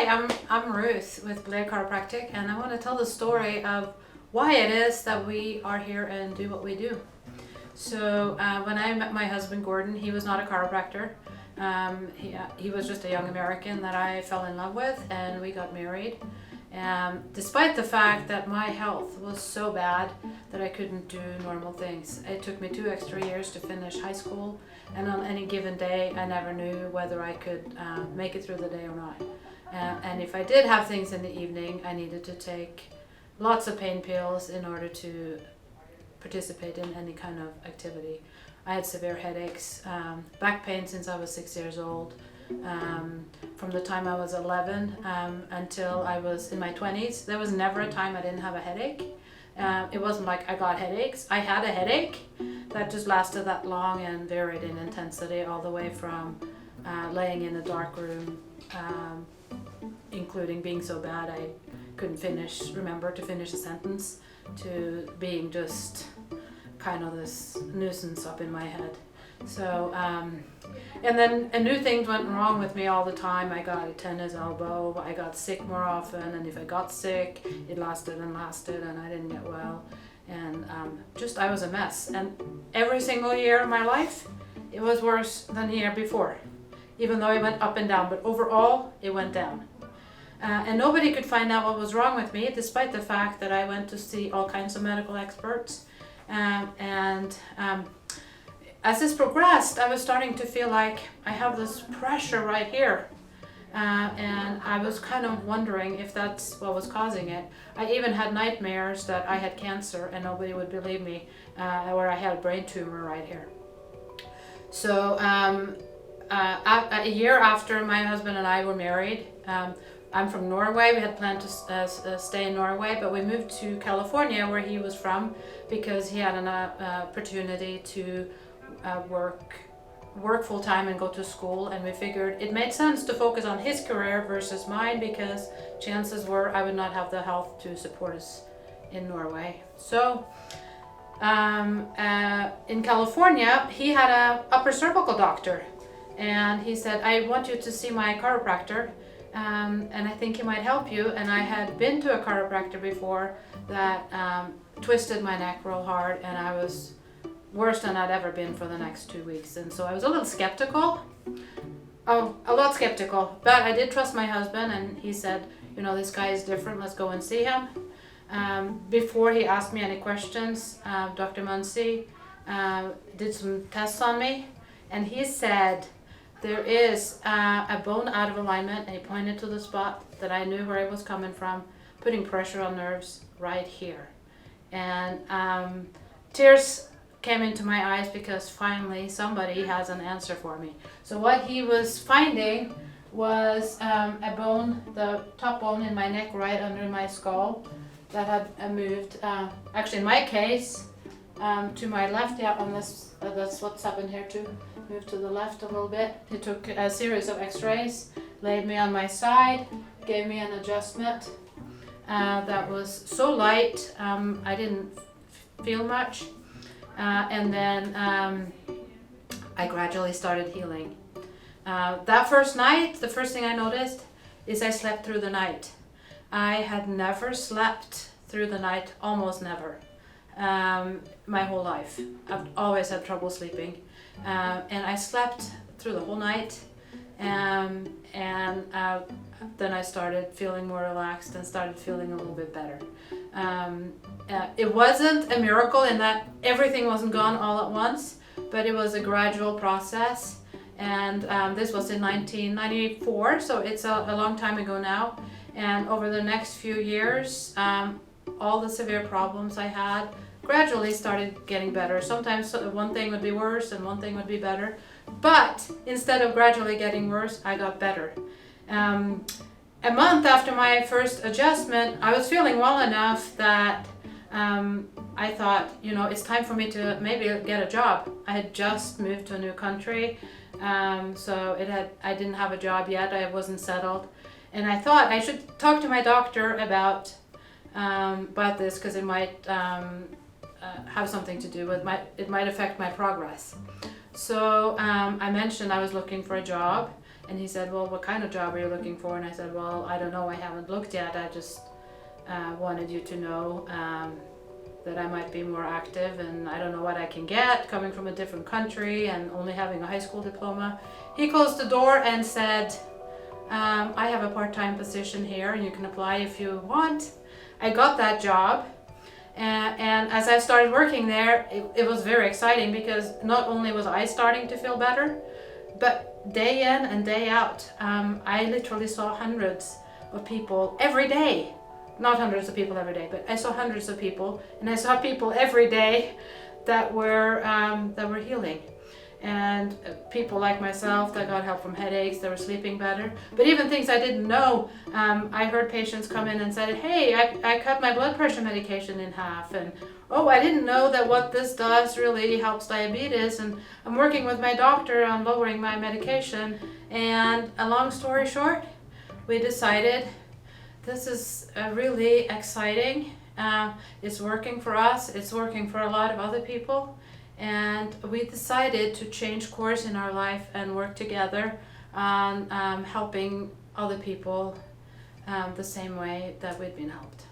Hi, I'm Ruth with Blair Chiropractic, and I want to tell the story of why it is that we are here and do what we do. So when I met my husband Gordon, he was not a chiropractor. He was just a young American that I fell in love with, and we got married. Despite the fact that my health was so bad that I couldn't do normal things. It took me 2 extra years to finish high school, and on any given day I never knew whether I could make it through the day or not. And if I did have things in the evening, I needed to take lots of pain pills in order to participate in any kind of activity. I had severe headaches, back pain since I was 6 years old. From the time I was 11 until I was in my 20s, there was never a time I didn't have a headache. It wasn't like I got headaches. I had a headache that just lasted that long and varied in intensity, all the way from laying in a dark room, including being so bad I couldn't remember to finish a sentence, to being just kind of this nuisance up in my head. So, and then new things went wrong with me all the time. I got a tennis elbow, I got sick more often, and if I got sick, it lasted and lasted, and I didn't get well. And I was a mess. And every single year of my life, it was worse than the year before, even though it went up and down, but overall, it went down. And nobody could find out what was wrong with me, despite the fact that I went to see all kinds of medical experts. As this progressed, I was starting to feel like I have this pressure right here. And I was kind of wondering if that's what was causing it. I even had nightmares that I had cancer and nobody would believe me, or I had a brain tumor right here. So a year after my husband and I were married, I'm from Norway. We had planned to stay in Norway, but we moved to California, where he was from, because he had an opportunity to work full-time and go to school, and we figured it made sense to focus on his career versus mine, because chances were I would not have the health to support us in Norway. So in California, he had an upper cervical doctor, and he said, I want you to see my chiropractor, and I think he might help you. And I had been to a chiropractor before that twisted my neck real hard, and I was worse than I'd ever been for the next 2 weeks. And so I was a little skeptical, a lot skeptical, but I did trust my husband, and he said, you know, this guy is different, let's go and see him. Before he asked me any questions, Dr. Muncie did some tests on me, and he said, there is a bone out of alignment, and he pointed to the spot that I knew where it was coming from, putting pressure on nerves right here. And tears came into my eyes, because finally somebody has an answer for me. So what he was finding was a bone, the top bone in my neck right under my skull, that had moved, actually in my case, to my left. Yeah, on this, that's what's happened here too. Moved to the left a little bit. He took a series of x-rays, laid me on my side, gave me an adjustment that was so light, I didn't feel much. And then I gradually started healing. That first night, the first thing I noticed is I slept through the night. I had never slept through the night, almost never, my whole life. I've always had trouble sleeping. And I slept through the whole night, and then I started feeling more relaxed and started feeling a little bit better. It wasn't a miracle in that everything wasn't gone all at once, but it was a gradual process. And this was in 1994, so it's a long time ago now. And over the next few years, all the severe problems I had gradually started getting better. Sometimes one thing would be worse and one thing would be better. But instead of gradually getting worse, I got better. A month after my first adjustment, I was feeling well enough that I thought, you know, it's time for me to maybe get a job. I had just moved to a new country, so I didn't have a job yet. I wasn't settled. And I thought I should talk to my doctor about this, because it might have something to do with it might affect my progress. So I mentioned I was looking for a job, And he said, well, what kind of job are you looking for? And I said, well, I don't know, I haven't looked yet. I just wanted you to know that I might be more active, and I don't know what I can get coming from a different country and only having a high school diploma. He closed the door and said, I have a part-time position here and you can apply if you want. I got that job. And as I started working there, it was very exciting because not only was I starting to feel better, but day in and day out, I literally saw hundreds of people every day. Not hundreds of people every day, but I saw hundreds of people, and I saw people every day that were healing. And people like myself that got help from headaches, that were sleeping better. But even things I didn't know, I heard patients come in and said, hey, I cut my blood pressure medication in half, and oh, I didn't know that what this does really helps diabetes, and I'm working with my doctor on lowering my medication. And a long story short, we decided this is really exciting. It's working for us, it's working for a lot of other people. And we decided to change course in our life and work together on helping other people the same way that we've been helped.